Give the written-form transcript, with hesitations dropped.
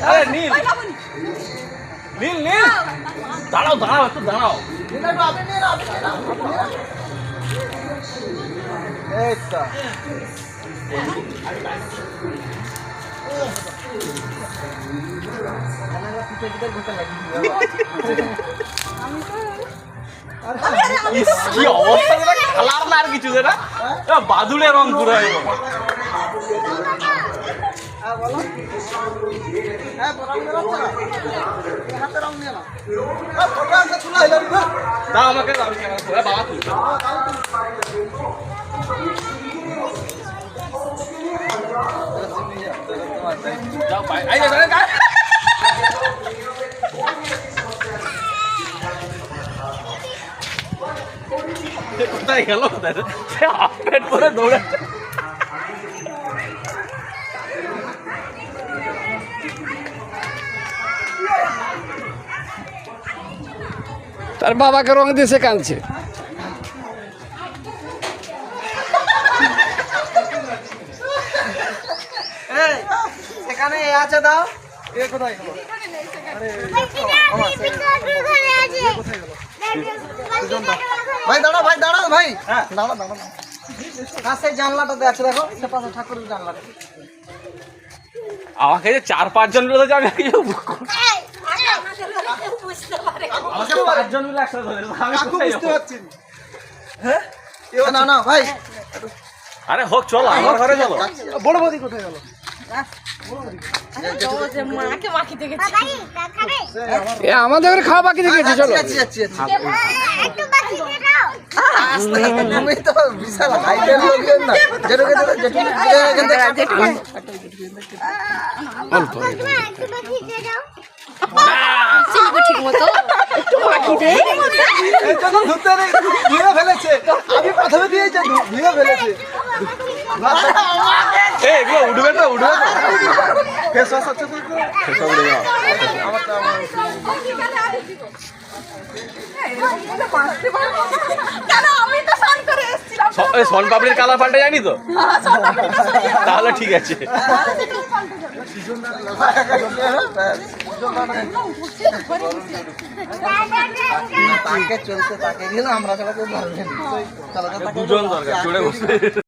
আরে নীল নীল নীল দাঁড়াও দাঁড়াও একটু দাঁড়াও। এই তো কি অবস্থা কালার না আর কিছু যেটা বাদুড়ের রং পুরো দাও আমাকে বাবা তুই যাও ভাই আই কোথায় গেল সে হাফ প্যান্ট পরে দৌড়াচ্ছে। তার বাবাকে রং দিয়েছে কাঁদছে। সেখানে আছে দাও এ কোথায় গেল? ভাই দাঁড়াও ভাই দাঁড়াও ভাই দাঁড়াও দাঁড়াও কাছের জানলাটাতে আছে দেখো সে পাশে ঠাকুরের জানলাটা। আমাকে যে 4-5 জন রয়েছে আমি আমাকে 5 জন মিলে একসাথে ধরে আমি বুঝতে পারছি হ্যাঁ না না ভাই আরে হোক চলো আমার ঘরে চলো। বড় বৌদি কোথায় গেল? আমাদের ঘরে খাওয়া বাকি থেকে গেছে। চলো তুমি তো বিশাল হাইটের লোকজন না যেটুকু ঠিক মতো ধুয়ে ফেলেছে আমি প্রথমে দিয়েছি ধুয়ে ফেলেছে এগুলো উঠবে তো উঠবে তো ফেস ওয়াশ আছে সেসব উঠে যাও। সন পাপড়ির কালার পাল্টে যায়নি তো তাহলে ঠিক আছে। তাকে চলতে তাকে গেলে আমরা সবাই দুজন দরকার চড়ে বসে